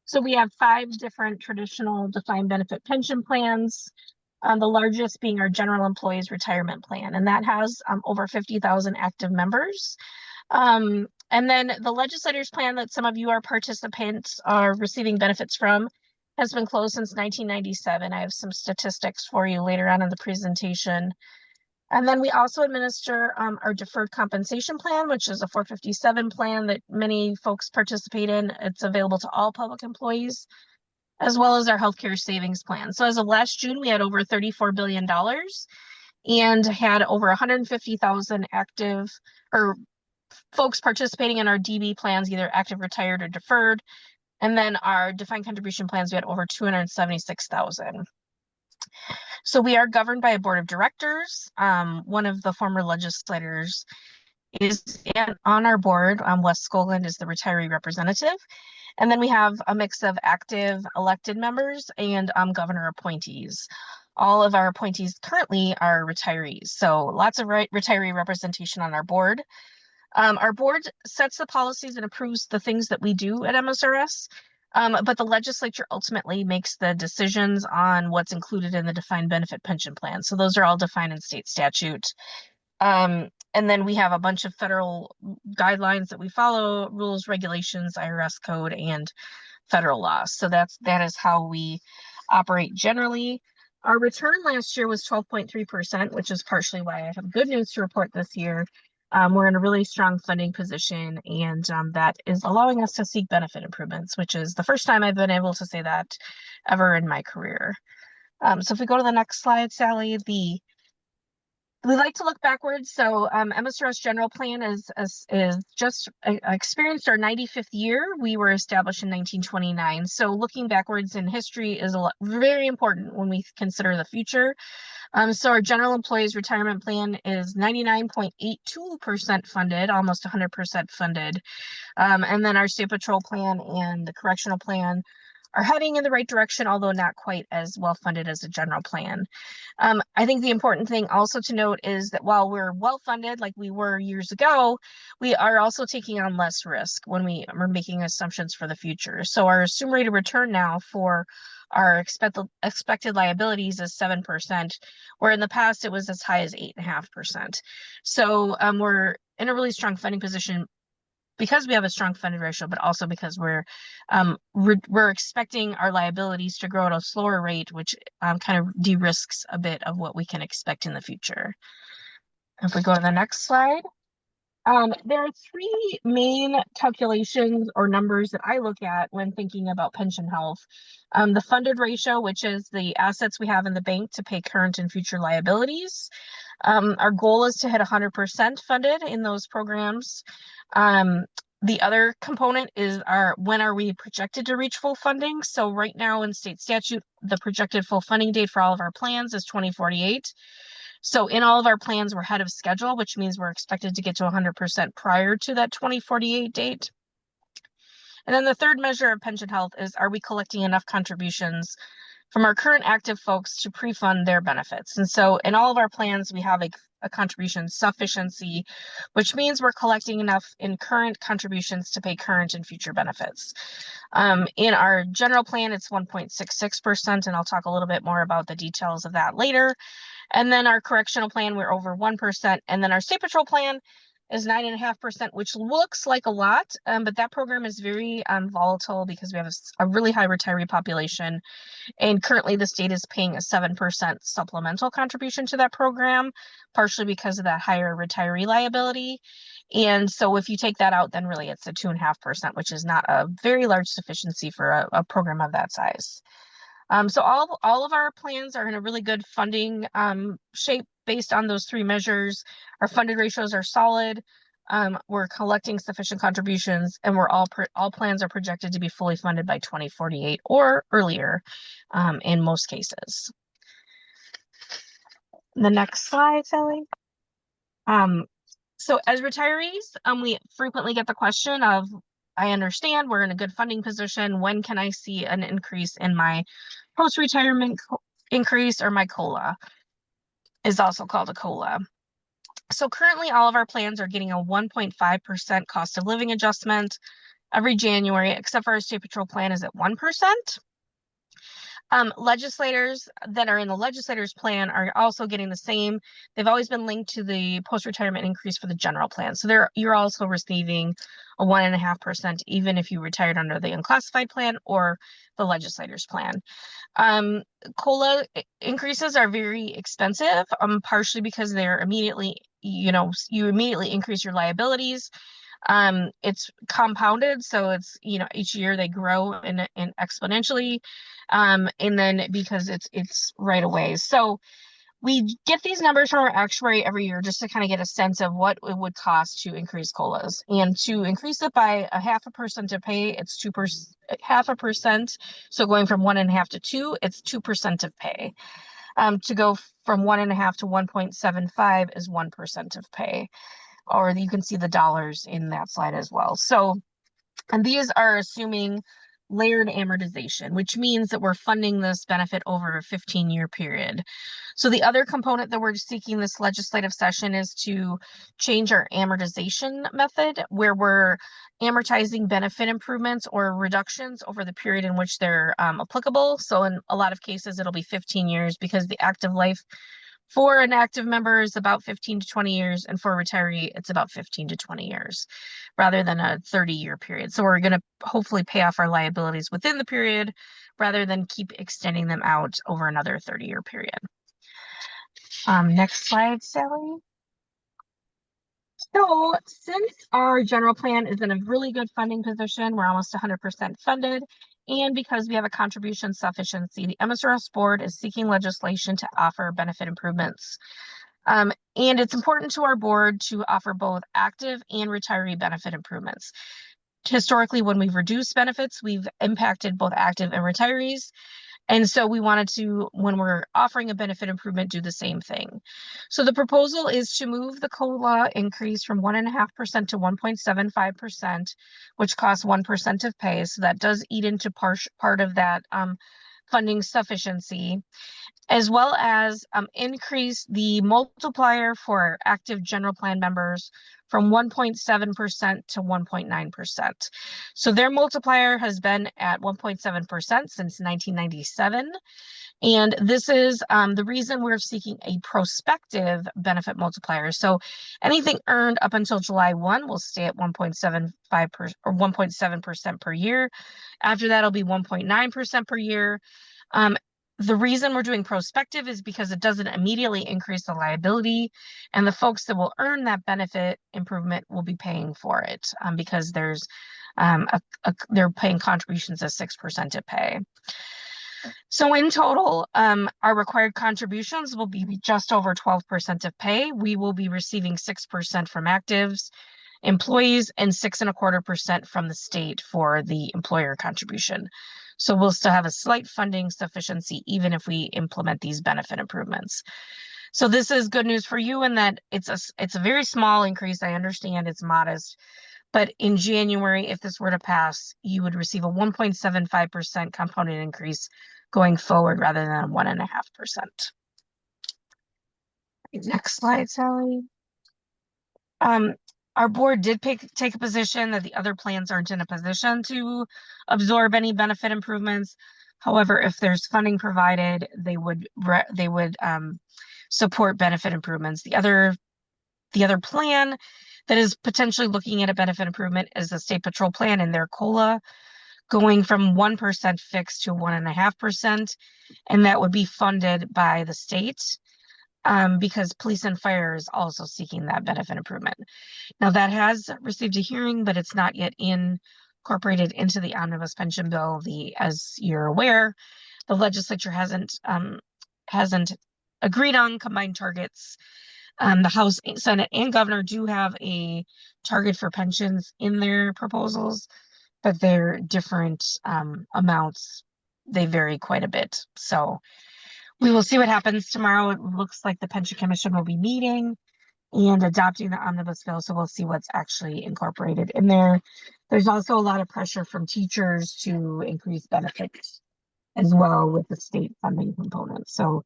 So we have 5 different traditional defined benefit pension plans. The largest being our general employees retirement plan, and that has over 50,000 active members. And then the legislators plan that some of you are participants are receiving benefits from has been closed since 1997. I have some statistics for you later on in the presentation. And then we also administer our deferred compensation plan, which is a 457 plan that many folks participate in. It's available to all public employees, as well as our healthcare savings plan. So as of last June, we had over $34 billion and had over 150,000 active or folks participating in our DB plans, either active, retired, or deferred. And then our defined contribution plans, we had over 276,000. So we are governed by a board of directors. One of the former legislators is on our board. Wes Skoglund is the retiree representative. And then we have a mix of active elected members and governor appointees. All of our appointees currently are retirees. So lots of retiree representation on our board. Our board sets the policies and approves the things that we do at MSRS. But the legislature ultimately makes the decisions on what's included in the defined benefit pension plan. So those are all defined in state statute. And then we have a bunch of federal guidelines that we follow, rules, regulations, IRS code, and federal law. So that is how we operate generally. Our return last year was 12.3%, which is partially why I have good news to report this year. We're in a really strong funding position, and that is allowing us to seek benefit improvements, which is the first time I've been able to say that ever in my career. So if we go to the next slide, Sally, we like to look backwards. So MSRS General Plan is just experienced our 95th year. We were established in 1929. So looking backwards in history is very important when we consider the future. So our general employees retirement plan is 99.82% funded, almost 100% funded. And then our state patrol plan and the correctional plan are heading in the right direction, although not quite as well funded as the general plan. I think the important thing also to note is that while we're well funded like we were years ago, we are also taking on less risk when we are making assumptions for the future. So our assumed rate of return now for our expected liabilities is 7%, where in the past it was as high as 8.5%. So we're in a really strong funding position because we have a strong funded ratio, but also because we're expecting our liabilities to grow at a slower rate, which kind of de-risks a bit of what we can expect in the future. If we go to the next slide. There are 3 main calculations or numbers that I look at when thinking about pension health. The funded ratio, which is the assets we have in the bank to pay current and future liabilities. Our goal is to hit 100% funded in those programs. The other component is when are we projected to reach full funding? So right now in state statute, the projected full funding date for all of our plans is 2048. So in all of our plans, we're ahead of schedule, which means we're expected to get to 100% prior to that 2048 date. And then the third measure of pension health is, are we collecting enough contributions from our current active folks to pre-fund their benefits? And so in all of our plans, we have a contribution sufficiency, which means we're collecting enough in current contributions to pay current and future benefits. In our general plan, it's 1.66%, and I'll talk a little bit more about the details of that later. And then our correctional plan, we're over 1%. And then our state patrol plan is 9.5%, which looks like a lot, but that program is very volatile because we have a really high retiree population. And currently the state is paying a 7% supplemental contribution to that program, partially because of that higher retiree liability. And so if you take that out, then really it's a 2.5%, which is not a very large sufficiency for a program of that size. So all of our plans are in a really good funding shape based on those 3 measures. Our funded ratios are solid. We're collecting sufficient contributions, and all plans are projected to be fully funded by 2048 or earlier in most cases. The next slide, Sally. So as retirees, we frequently get the question of, I understand we're in a good funding position. When can I see an increase in my post-retirement increase, or my COLA is also called a COLA. So currently all of our plans are getting a 1.5% cost of living adjustment. every January, except for our state patrol plan is at 1%. Legislators that are in the legislators plan are also getting the same. They've always been linked to the post-retirement increase for the general plan. So you're also receiving a 1.5%, even if you retired under the unclassified plan or the legislators plan. COLA increases are very expensive, partially because they're immediately, you immediately increase your liabilities. It's compounded, so it's, each year they grow in exponentially. And then because it's right away. So we get these numbers from our actuary every year just to kind of get a sense of what it would cost to increase COLAs. And to increase it by 0.5% of pay, it's 2%, 0.5%. So going from 1.5 to 2, it's 2% of pay. To go from 1.5 to 1.75 is 1% of pay. Or you can see the dollars in that slide as well. So, and these are assuming layered amortization, which means that we're funding this benefit over a 15-year period. So the other component that we're seeking this legislative session is to change our amortization method, where we're amortizing benefit improvements or reductions over the period in which they're applicable. So in a lot of cases, it'll be 15 years because the active life for an active member is about 15 to 20 years, and for a retiree, it's about 15 to 20 years rather than a 30-year period. So we're going to hopefully pay off our liabilities within the period rather than keep extending them out over another 30-year period. Next slide, Sally. So since our general plan is in a really good funding position, we're almost 100% funded, and because we have a contribution sufficiency, the MSRS board is seeking legislation to offer benefit improvements. And it's important to our board to offer both active and retiree benefit improvements. Historically, when we've reduced benefits, we've impacted both active and retirees. And so we wanted to, when we're offering a benefit improvement, do the same thing. So the proposal is to move the COLA increase from 1.5% to 1.75%, which costs 1% of pay. So that does eat into part of that funding sufficiency, as well as increase the multiplier for active general plan members from 1.7% to 1.9%. So their multiplier has been at 1.7% since 1997. And this is the reason we're seeking a prospective benefit multiplier. So anything earned up until July 1 will stay at 1.75% or 1.7% per year. After that, it'll be 1.9% per year. The reason we're doing prospective is because it doesn't immediately increase the liability, and the folks that will earn that benefit improvement will be paying for it because there's they're paying contributions of 6% of pay. So in total, our required contributions will be just over 12% of pay. We will be receiving 6% from actives, employees, and 6.25% from the state for the employer contribution. So we'll still have a slight funding sufficiency even if we implement these benefit improvements. So this is good news for you in that it's a very small increase. I understand it's modest, but in January, if this were to pass, you would receive a 1.75% component increase going forward rather than 1.5%. Next slide, Sally. Our board did take a position that the other plans aren't in a position to absorb any benefit improvements. However, if there's funding provided, they would support benefit improvements. The other plan that is potentially looking at a benefit improvement is the state patrol plan and their COLA going from 1% fixed to 1.5%, and that would be funded by the state. Because police and fire is also seeking that benefit improvement. Now that has received a hearing, but it's not yet incorporated into the omnibus pension bill. As you're aware, the legislature hasn't agreed on combined targets. The House, Senate, and Governor do have a target for pensions in their proposals, but they're different amounts. They vary quite a bit. So we will see what happens tomorrow. It looks like the Pension Commission will be meeting and adopting the omnibus bill, so we'll see what's actually incorporated in there. There's also a lot of pressure from teachers to increase benefits as well with the state funding component. So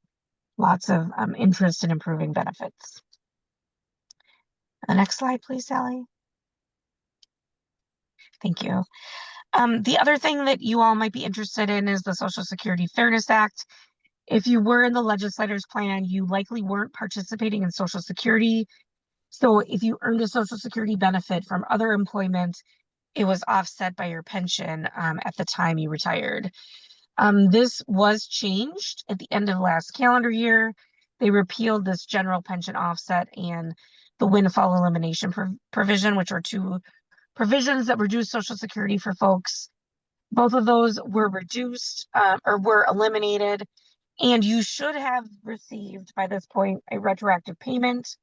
lots of interest in improving benefits. The next slide, please, Sally. Thank you. The other thing that you all might be interested in is the Social Security Fairness Act. If you were in the legislator's plan, you likely weren't participating in Social Security. So if you earned a Social Security benefit from other employment, it was offset by your pension at the time you retired. This was changed at the end of last calendar year. They repealed this general pension offset and the windfall elimination provision, which are two provisions that reduce Social Security for folks. Both of those were reduced or were eliminated, and you should have received by this point a retroactive payment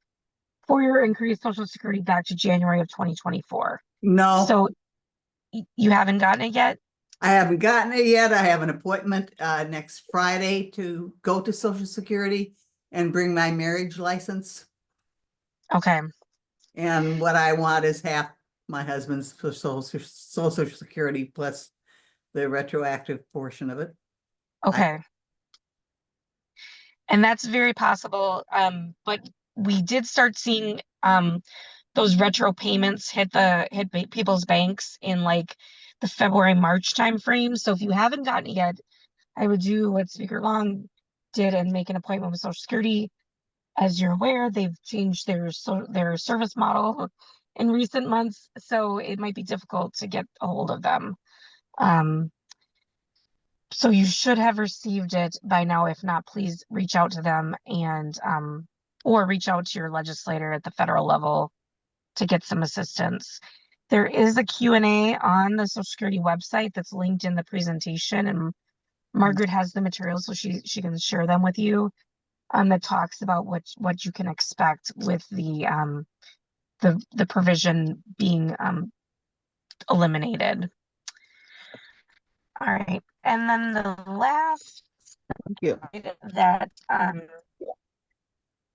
for your increased Social Security back to January of 2024. No. So you haven't gotten it yet? I haven't gotten it yet. I have an appointment next Friday to go to Social Security and bring my marriage license. Okay. And what I want is half my husband's Social Security plus the retroactive portion of it. Okay. And that's very possible. But we did start seeing those retro payments hit people's banks in like the February, March timeframe. So if you haven't gotten it yet, I would do what Speaker Long did and make an appointment with Social Security. As you're aware, they've changed their service model in recent months, so it might be difficult to get a hold of them. So you should have received it by now. If not, please reach out to them and or reach out to your legislator at the federal level to get some assistance. There is a Q&A on the Social Security website that's linked in the presentation, and Margaret has the materials, so she can share them with you. That talks about what you can expect with the provision being eliminated. All right, and then the last item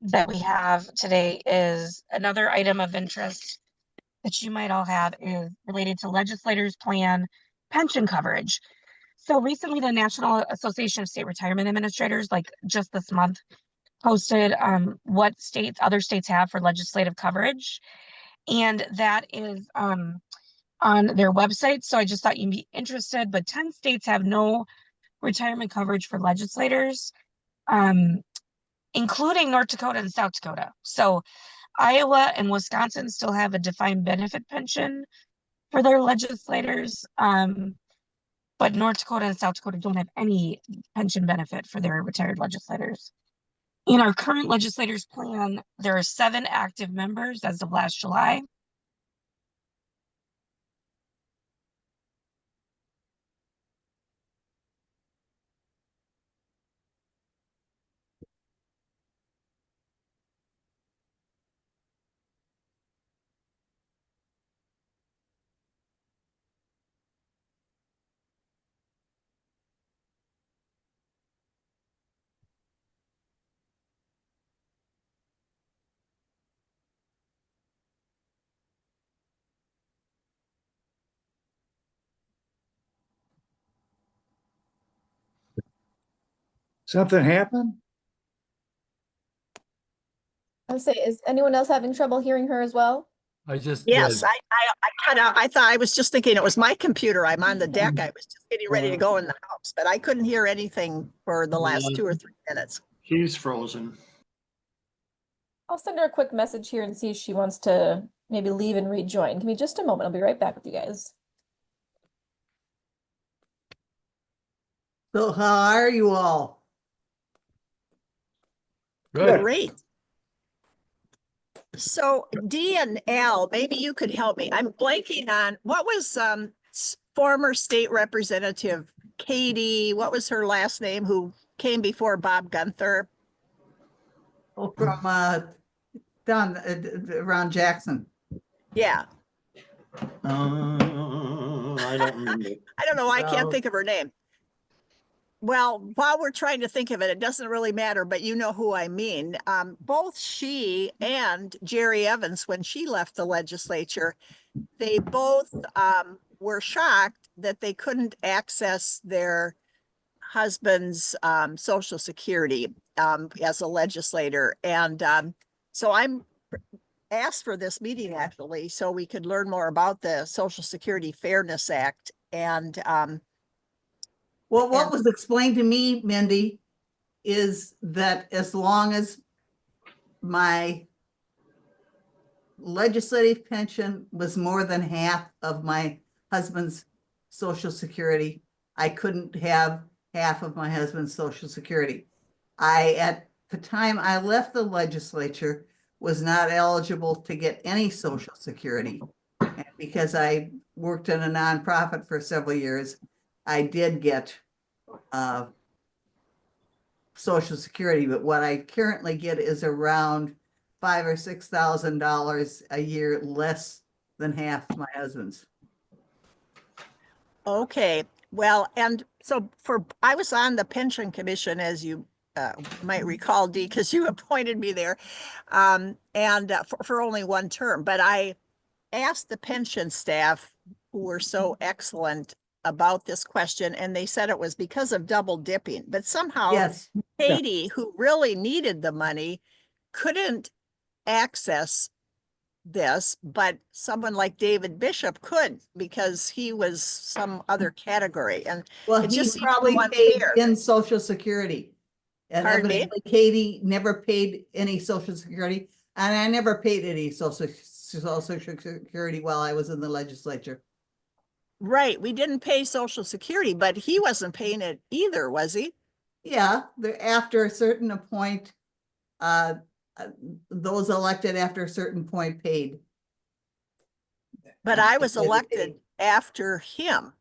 that we have today is another item of interest that you might all have is related to legislators' plan pension coverage. So recently, the National Association of State Retirement Administrators, like just this month, posted what other states have for legislative coverage, and that is on their website. So I just thought you'd be interested, but 10 states have no retirement coverage for legislators, including North Dakota and South Dakota. So Iowa and Wisconsin still have a defined benefit pension for their legislators, but North Dakota and South Dakota don't have any pension benefit for their retired legislators. In our current legislators plan, there are 7 active members as of last July. Something happened? I'll say, is anyone else having trouble hearing her as well? I just Yes, did. I cut out. I thought I was just thinking it was my computer. I'm on the deck. I was just getting ready to go in the house, but I couldn't hear anything for the last 2 or 3 minutes. She's frozen. I'll send her a quick message here and see if she wants to maybe leave and rejoin. Give me just a moment. I'll be right back with you guys. So how are you all? Good. Great. So Dee and Al, maybe you could help me. I'm blanking on what was former state representative Katie, what was her last name, who came before Bob Gunther? Oh, from down around Jackson. Yeah, I don't remember. I don't know. I can't No. think of her name. Well, while we're trying to think of it, it doesn't really matter, but you know who I mean. Both she and Jerry Evans, when she left the legislature, they both were shocked that they couldn't access their husband's Social Security as a legislator. And so I'm asked for this meeting actually, so we could learn more about the Social Security Fairness Act and, Well, what And- was explained to me, Mindy, is that as long as my legislative pension was more than half of my husband's social security, I couldn't have half of my husband's social security. At the time I left the legislature, was not eligible to get any social security. And because I worked in a nonprofit for several years, I did get social security, but what I currently get is around $5,000 or $6,000 a year less than half my husband's. okay, well, and so I was on the pension commission, as you might recall, Dee, because you appointed me there, and for only one term. But I asked the pension staff, who were so excellent, about this question, and they said it was because of double dipping. But somehow Yes, Katie, who really needed the money, couldn't access this, but someone like David Bishop could because he was some other category. And well, it he just seems probably so paid unfair. in social security. And Pardon me? evidently Katie never paid any social security, and I never paid any social security while I was in the legislature. Right, we didn't pay Social Security, but he wasn't paying it either, was he? Yeah, after a certain point, uh, those elected after a certain point paid. But I was elected after him.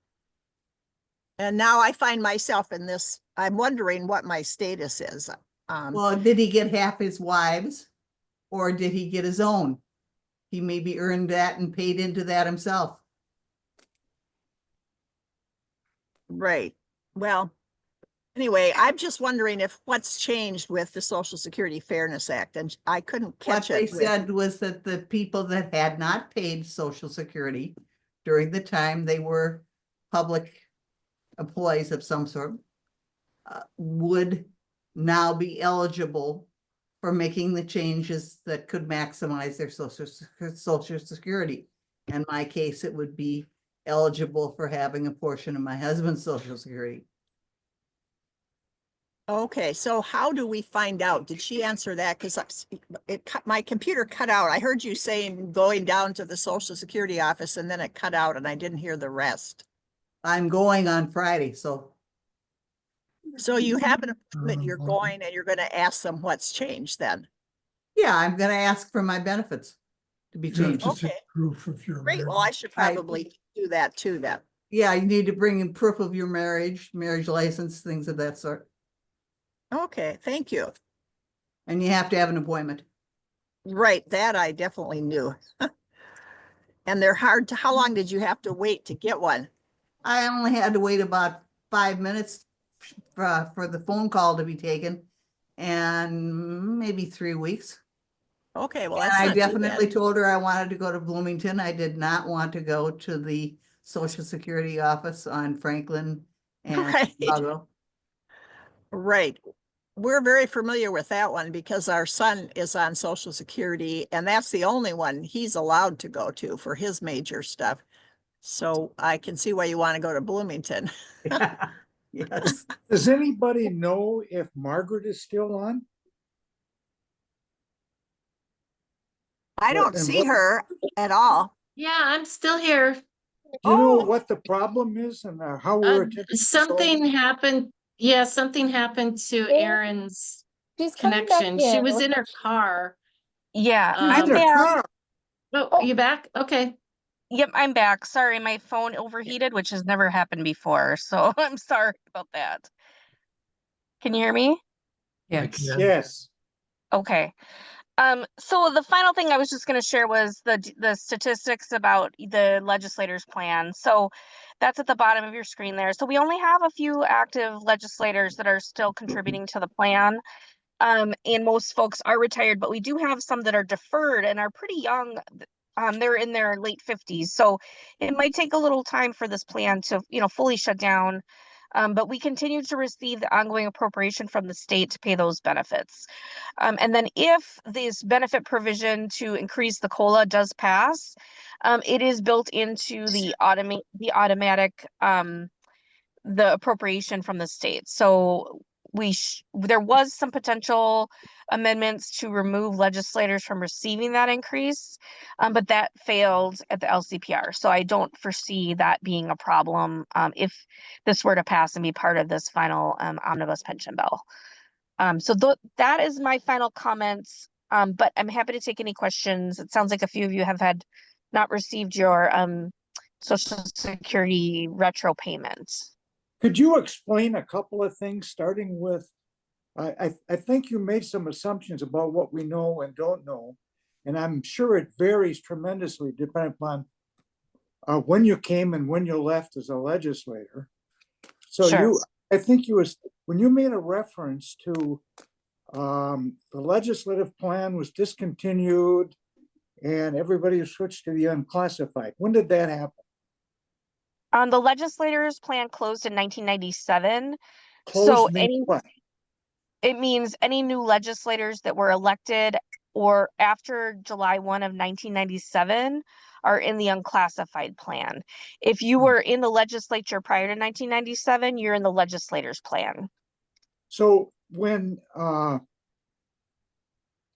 And now I find myself in this, I'm wondering what my status is. Well, did he get half his wives, or did he get his own? He maybe earned that and paid into that himself. Right. Well, anyway, I'm just wondering if what's changed with the Social Security Fairness Act, and I couldn't What catch they it with. said was that the people that had not paid social security during the time they were public employees of some sort, would now be eligible for making the changes that could maximize their social security. In my case, it would be eligible for having a portion of my husband's social security. Okay, so how do we find out? Did she answer that? Because my computer cut out. I heard you saying going down to the Social Security office and then it cut out and I didn't hear the rest. I'm going on Friday, so So you have an appointment, you're going and you're going to ask them what's changed then. yeah, I'm gonna ask for my benefits to be You have changed. to Okay. take proof of your. Great, well, I should probably do that too then. Yeah, you need to bring in proof of your marriage license, things of that sort. Okay, thank you. And you have to have an appointment. Right, that I definitely knew. And they're hard to, how long did you have to wait to get one? I only had to wait about 5 minutes for the phone call to be taken, and maybe 3 weeks. Okay, well, And that's I not too definitely bad. told her I wanted to go to Bloomington. I did not want to go to the Social Security office on Franklin and Right. Chicago. Right. We're very familiar with that one because our son is on Social Security and that's the only one he's allowed to go to for his major stuff. So I can see why you want to go to Bloomington. Yeah, yes. Does anybody know if Margaret is still on? I don't And see what- her at all. Yeah, I'm still here. Do you know Oh. what the problem is and how we're attempting to solve Something it? happened. Yeah, something happened to Erin, Erin's She's coming back connection. She in. was in her car. Yeah, Um, I'm In the there. car. Oh, Oh. you back? Okay. Yep, I'm back. Sorry, my phone overheated, which has never happened before. So I'm sorry about that. Can you hear me? Yes. Okay. So the final thing I was just going to share was the statistics about the legislators plan. So that's at the bottom of your screen there. So we only have a few active legislators that are still contributing to the plan. And most folks are retired, but we do have some that are deferred and are pretty young. They're in their late 50s. So it might take a little time for this plan to, fully shut down. But we continue to receive the ongoing appropriation from the state to pay those benefits. And then if this benefit provision to increase the COLA does pass, it is built into the automatic the appropriation from the state. So there was some potential amendments to remove legislators from receiving that increase, but that failed at the LCPR. So I don't foresee that being a problem if this were to pass and be part of this final omnibus pension bill. So that is my final comments, but I'm happy to take any questions. It sounds like a few of you have not received your Social Security retro payments. Could you explain a couple of things, starting with, I think you made some assumptions about what we know and don't know, and I'm sure it varies tremendously depending upon when you came and when you left as a legislator. So Sure. I think when you made a reference to the legislative plan was discontinued and everybody switched to the unclassified. When did that happen? The legislators' plan closed in 1997. Closed means what? It means any new legislators that were elected or after July 1 of 1997 are in the unclassified plan. If you were in the legislature prior to 1997, you're in the legislators' plan. So when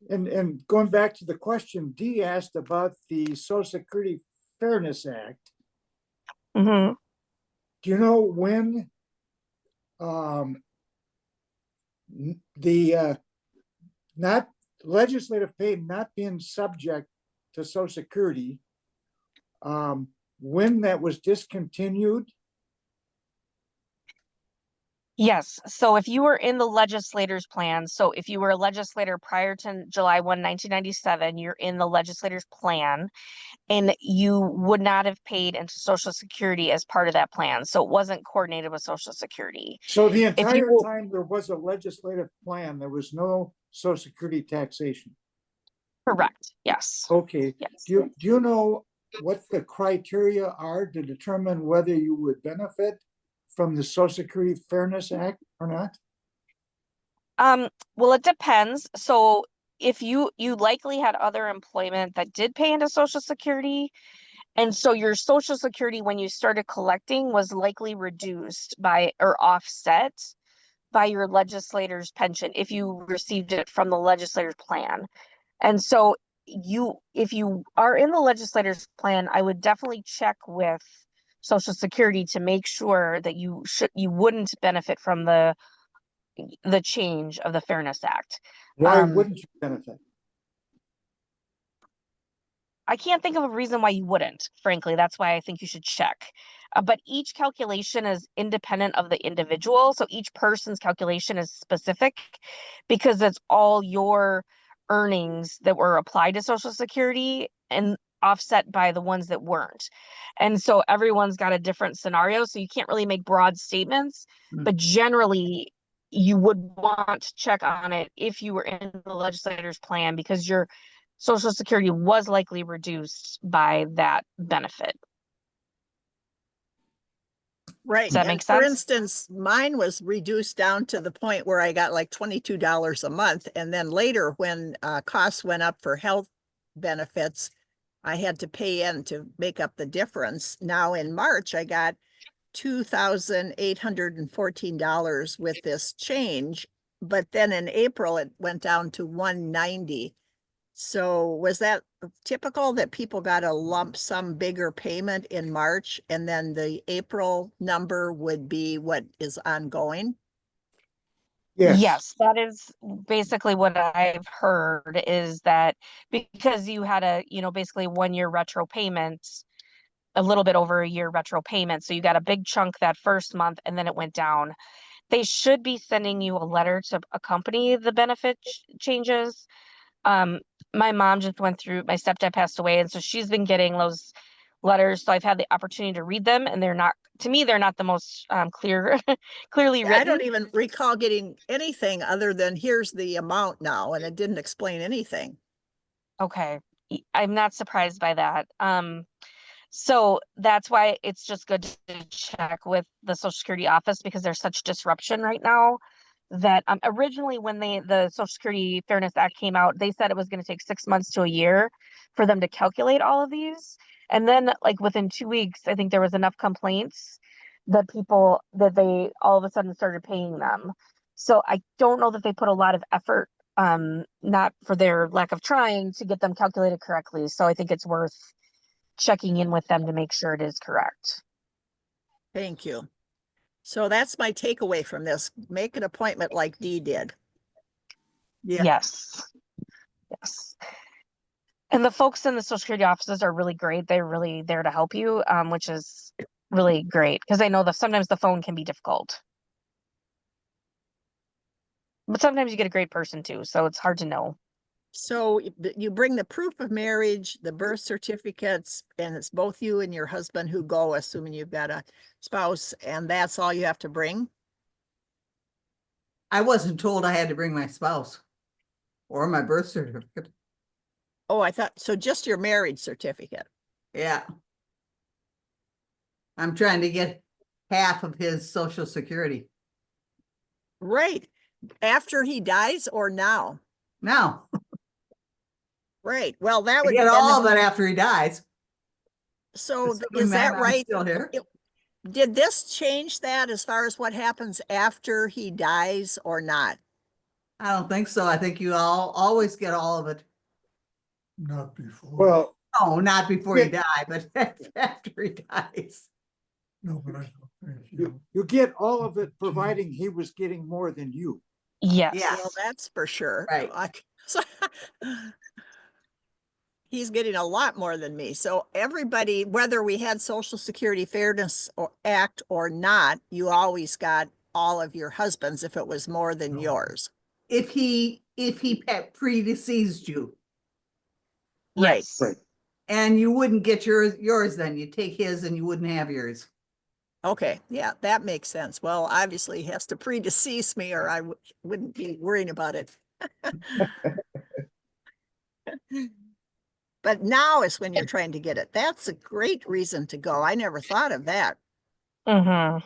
and going back to the question Dee asked about the Social Security Fairness Act, Mm-hmm. do you know when the not legislative pay not being subject to Social Security, when that was discontinued? Yes. So if you were in the legislators' plan, so if you were a legislator prior to July 1, 1997, you're in the legislators' plan, and you would not have paid into Social Security as part of that plan. So it wasn't coordinated with Social Security. So the entire time there was a legislative plan, there was no Social Security taxation. Correct. Yes. Okay. Yes. Do you know what the criteria are to determine whether you would benefit from the Social Security Fairness Act or not? Well, it depends. So if you likely had other employment that did pay into Social Security, and so your Social Security when you started collecting was likely reduced by or offset by your legislator's pension if you received it from the legislator's plan. And so if you are in the legislator's plan, I would definitely check with Social Security to make sure that you wouldn't benefit from the change of the Fairness Act. Why wouldn't you benefit? I can't think of a reason why you wouldn't, frankly. That's why I think you should check. But each calculation is independent of the individual. So each person's calculation is specific because it's all your earnings that were applied to Social Security and offset by the ones that weren't. And so everyone's got a different scenario. So you can't really make broad statements, but generally you would want to check on it if you were in the legislator's plan because your Social Security was likely reduced by that benefit. Right. Does that And make for sense? instance, mine was reduced down to the point where I got like $22 a month. And then later when costs went up for health benefits, I had to pay in to make up the difference. Now in March, I got $2,814 with this change. But then in April, it went down to $190. So was that typical that people got a lump sum bigger payment in March and then the April number would be what is ongoing? Yes, that is basically what I've heard is that because you had basically 1 year retro payment, a little bit over a year retro payment. So you got a big chunk that first month and then it went down. They should be sending you a letter to accompany the benefit changes. My mom just went through, my stepdad passed away, and so she's been getting those letters. So I've had the opportunity to read them, and they're not the most clearly written. I don't even recall getting anything other than here's the amount now, and it didn't explain anything. Okay, I'm not surprised by that. So that's why it's just good to check with the Social Security office because there's such disruption right now that originally when the Social Security Fairness Act came out, they said it was going to take 6 months to a year for them to calculate all of these. And then like within 2 weeks, I think there was enough complaints that they all of a sudden started paying them. So I don't know that they put a lot of effort, not for their lack of trying to get them calculated correctly. So I think it's worth checking in with them to make sure it is correct. Thank you. So that's my takeaway from this. Make an appointment like Dee did. Yeah. Yes. Yes. And the folks in the Social Security offices are really great. They're really there to help you, which is really great because I know that sometimes the phone can be difficult. But sometimes you get a great person too, so it's hard to know. So you bring the proof of marriage, the birth certificates, and it's both you and your husband who go, assuming you've got a spouse, and that's all you have to bring? I wasn't told I had to bring my spouse or my birth certificate. Oh, I thought, so just your marriage certificate. Yeah. I'm trying to get half of his Social Security Right. After he dies or now? now. Right. Well, that I would. get and all of it after he dies. So Assuming is that I'm right? Still here. Did this change that as far as what happens after he dies or not? I don't think so. I think you all always get all of it. Not before. Well, Oh, not before you Yeah. die, but after he dies. No, but I don't think you get all of it providing he was getting more than you. Yes. Yeah. Well, that's for sure. Right. He's getting a lot more than me. So everybody, whether we had Social Security Fairness Act or not, you always got all of your husband's if it was more than No. yours. If he predeceased you, Right. Yes. Right. and you wouldn't get yours then, you take his and you wouldn't have yours. Okay. Yeah, that makes sense. Well, obviously he has to predecease me or I wouldn't be worrying about it. But now is when you're trying to get it. That's a great reason to go. I never thought of that. Mm-hmm.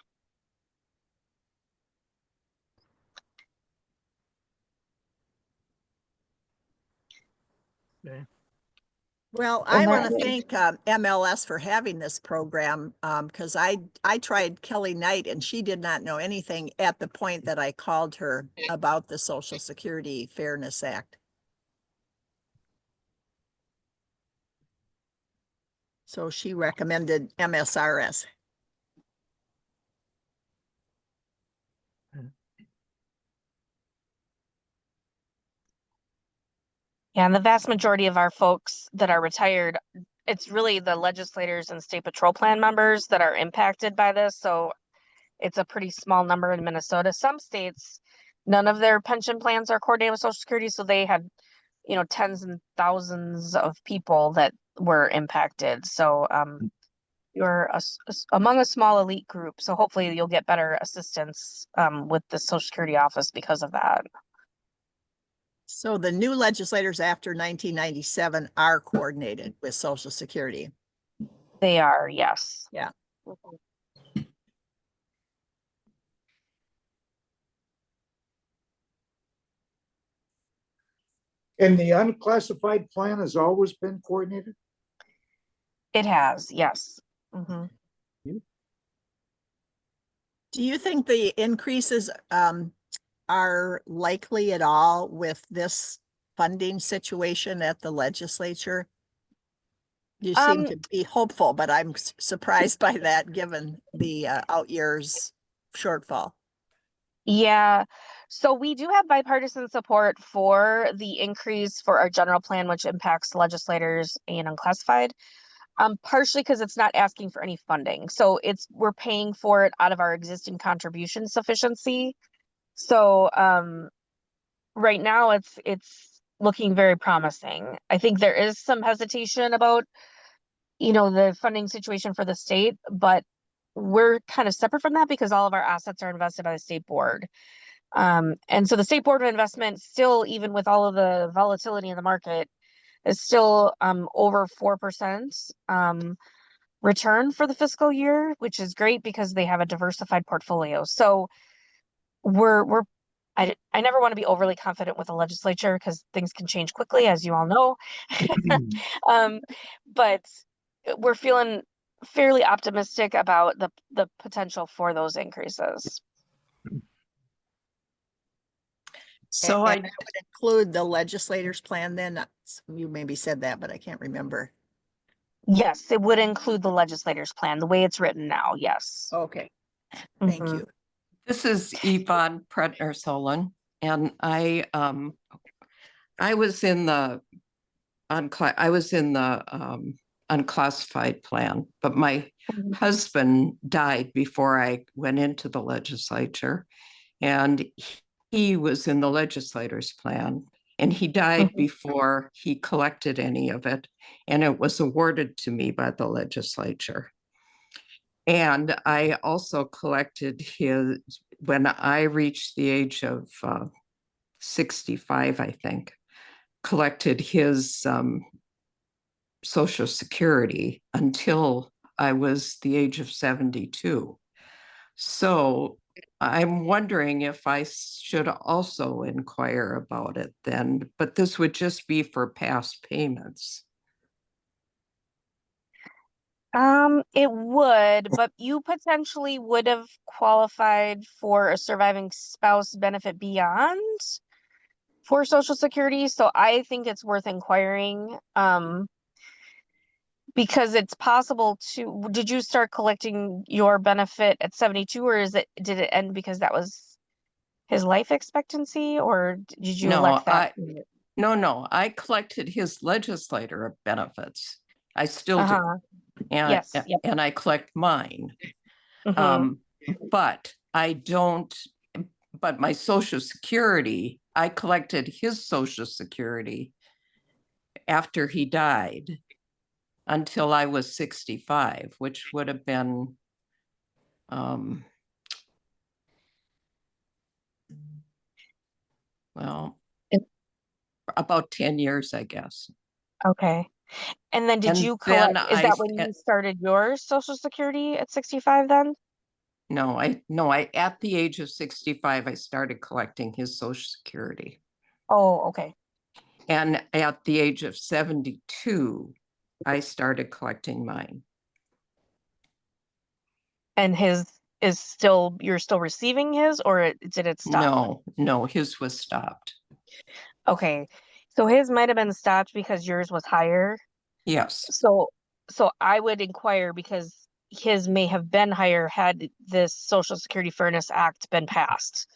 Well, And I want to that- thank MLS for having this program because I tried Kelly Knight and she did not know anything at the point that I called her about the Social Security Fairness Act. So she recommended MSRS. Yeah, and the vast majority of our folks that are retired, it's really the legislators and state patrol plan members that are impacted by this. So it's a pretty small number in Minnesota. Some states, none of their pension plans are coordinated with Social Security. So they had, tens and thousands of people that were impacted. So you're among a small elite group. So hopefully you'll get better assistance with the Social Security office because of that. So the new legislators after 1997 are coordinated with Social Security. They are, yes. Yeah. And the unclassified plan has always been coordinated? It has, yes. Mm-hmm. Do you think the increases are likely at all with this funding situation at the legislature? You seem to be hopeful, but I'm surprised by that given the out years shortfall. Yeah, so we do have bipartisan support for the increase for our general plan, which impacts legislators and unclassified. Partially because it's not asking for any funding. So we're paying for it out of our existing contribution sufficiency. So right now it's looking very promising. I think there is some hesitation about, the funding situation for the state, but we're kind of separate from that because all of our assets are invested by the state board. And so the state board of investment still, even with all of the volatility in the market, is still over 4%. return for the fiscal year, which is great because they have a diversified portfolio. So I never want to be overly confident with the legislature because things can change quickly, as you all know. But we're feeling fairly optimistic about the potential for those increases. And So I, that would include the legislator's plan then. You maybe said that, but I can't remember. Yes, it would include the legislator's plan, the way it's written now, yes. Okay, thank Mhm. you. this is Yvonne Pretner-Solon, and I was in the unclassified plan, but my Mhm. husband died before I went into the legislature, and he was in the legislator's plan, and he died Mhm. before he collected any of it, and it was awarded to me by the legislature. And I also collected his, when I reached the age of 65, I think, collected his Social Security until I was the age of 72. So I'm wondering if I should also inquire about it then, but this would just be for past payments. It would, but you potentially would have qualified for a surviving spouse benefit beyond for Social Security. So I think it's worth inquiring. Because it's possible to, did you start collecting your benefit at 72 or did it end because that was his life expectancy, or did you elect that? No, I collected his legislator benefits. I still do. Uh-huh. And, Yes. Yep. and I collect mine. Mhm. But I don't, but my Social Security, I collected his Social Security after he died until I was 65, which would have been well, It- about 10 years, I guess. Okay. And then did And you then collect, is that when you started your Social Security at 65 then? No, at the age of 65, I started collecting his Social Security. Oh, okay. And at the age of 72, I started collecting mine. And his you're still receiving his, or did it stop? No, his was stopped. Okay. So his might have been stopped because yours was higher. Yes. So I would inquire because his may have been higher had this Social Security Fairness Act been passed.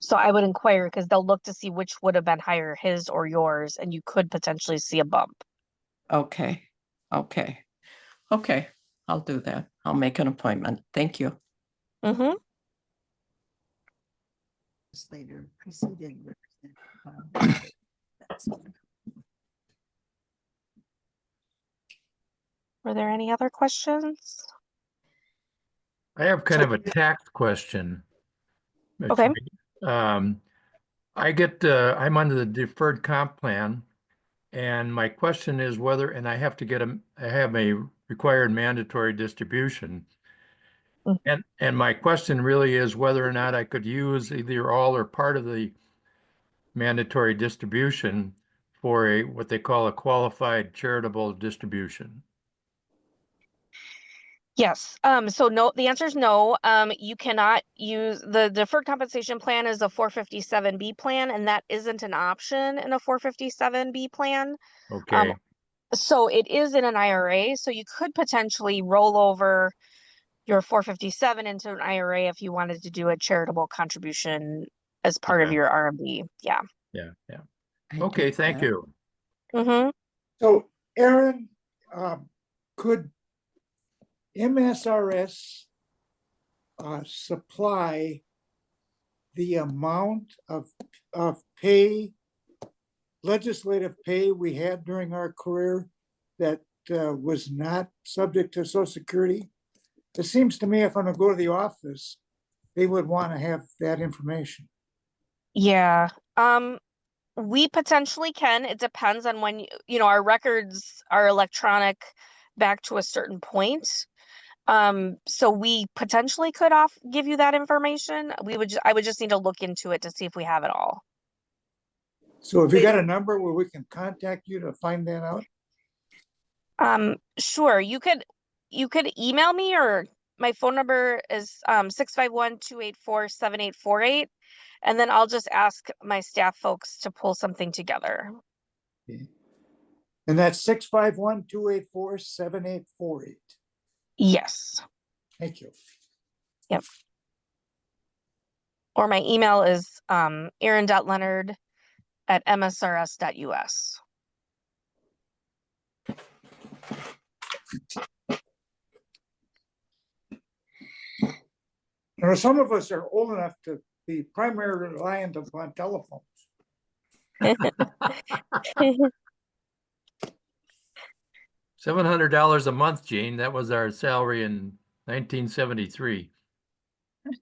So I would inquire because they'll look to see which would have been higher, his or yours, and you could potentially see a bump. Okay. I'll do that. I'll make an appointment. Thank you. Mm-hmm. Legislator preceded. Were there any other questions? I have kind of a tax question. Okay. I'm under the deferred comp plan, and my question is whether, and I have a required mandatory distribution. Mhm. And my question really is whether or not I could use either all or part of the mandatory distribution for what they call a qualified charitable distribution. Yes. So no, the answer is no. You cannot use the deferred compensation plan is a 457B plan, and that isn't an option in a 457B plan. Okay. So it is in an IRA, so you could potentially roll over your 457 into an IRA if you wanted to do a charitable contribution as part of Yeah. your RMD. Yeah. Yeah. I Okay, do thank that. you. Mm-hmm. So Erin, could MSRS supply the amount of pay, legislative pay we had during our career that was not subject to Social Security? It seems to me if I'm gonna go to the office, they would want to have that information. Yeah. We potentially can. It depends on when our records are electronic back to a certain point. So we potentially could give you that information. I would just need to look into it to see if we have it all. So have you got a number where we can contact you to find that out? Sure. You could email me, or my phone number is 651-284-7848. And then I'll just ask my staff folks to pull something together. Okay. And that's 651-284-7848. Yes. Thank you. Yep. Or my email is erin.leonard@msrs.us. You know, some of us are old enough to be primarily reliant upon telephones. $700 a month, Gene. That was our salary in 1973.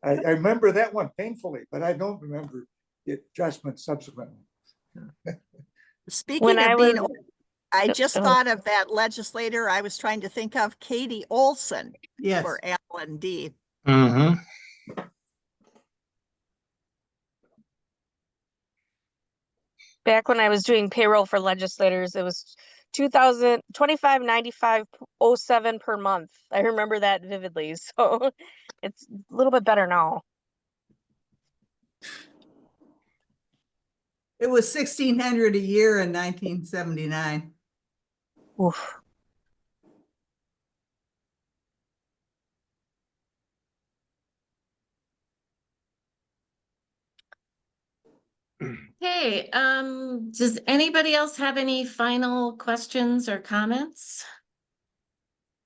I remember that one painfully, but I don't remember the adjustment subsequently. Speaking When I of being was- old, I just oh. thought of that legislator I was trying to think of, Katie Olson Yes. for L&D. Mm-hmm. Back when I was doing payroll for legislators, it was $25.95.07 per month. I remember that vividly. So it's a little bit better now. It was 1,600 a year in 1979. Oof. Okay, does anybody else have any final questions or comments?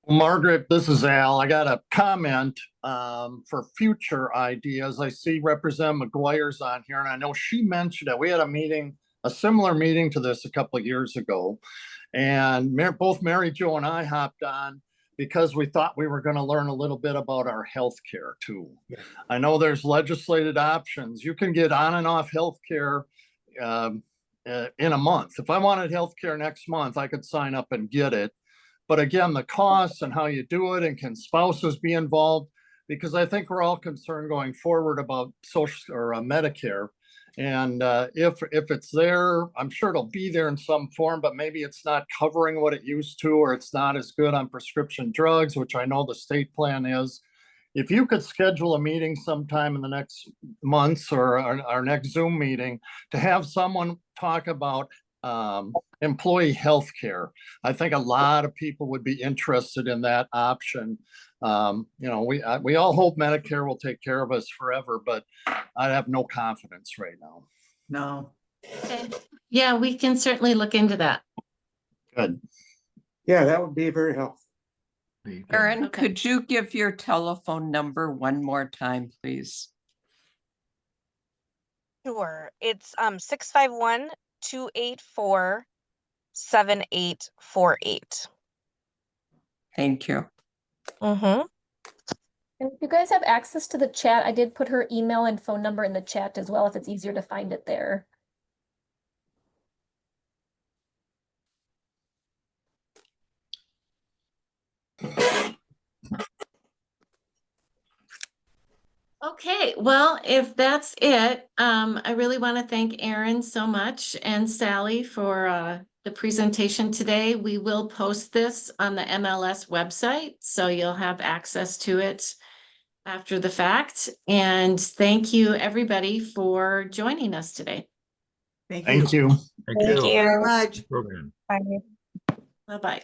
Margaret, this is Al. I got a comment for future ideas. I see Representative McGuire's on here, and I know she mentioned it. We had a meeting, a similar meeting to this a couple of years ago. And both Mary Jo and I hopped on because we thought we were going to learn a little bit about our health care too. Yeah. I know there's legislated options. You can get on and off health care in a month. If I wanted health care next month, I could sign up and get it. But again, the costs and how you do it, and can spouses be involved? Because I think we're all concerned going forward about social or Medicare. And if it's there, I'm sure it'll be there in some form, but maybe it's not covering what it used to, or it's not as good on prescription drugs, which I know the state plan is. If you could schedule a meeting sometime in the next months, or our next Zoom meeting, to have someone talk about employee health care, I think a lot of people would be interested in that option. You know, we all hope Medicare will take care of us forever, but I have no confidence right now. No. Okay. Yeah, we can certainly look into that. Good. Yeah, that would be very helpful. Erin, Okay. could you give your telephone number one more time, please? Sure. It's 651-284-7848. Thank you. Mm-hmm. And if you guys have access to the chat, I did put her email and phone number in the chat as well, if it's easier to find it there. Okay, well, if that's it, I really want to thank Erin so much, and Sally for the presentation today. We will post this on the MLS website, so you'll have access to it after the fact. And thank you, everybody, for joining us today. Thank you. Thank you. Thank you. Very much. Program. Bye. Bye-bye.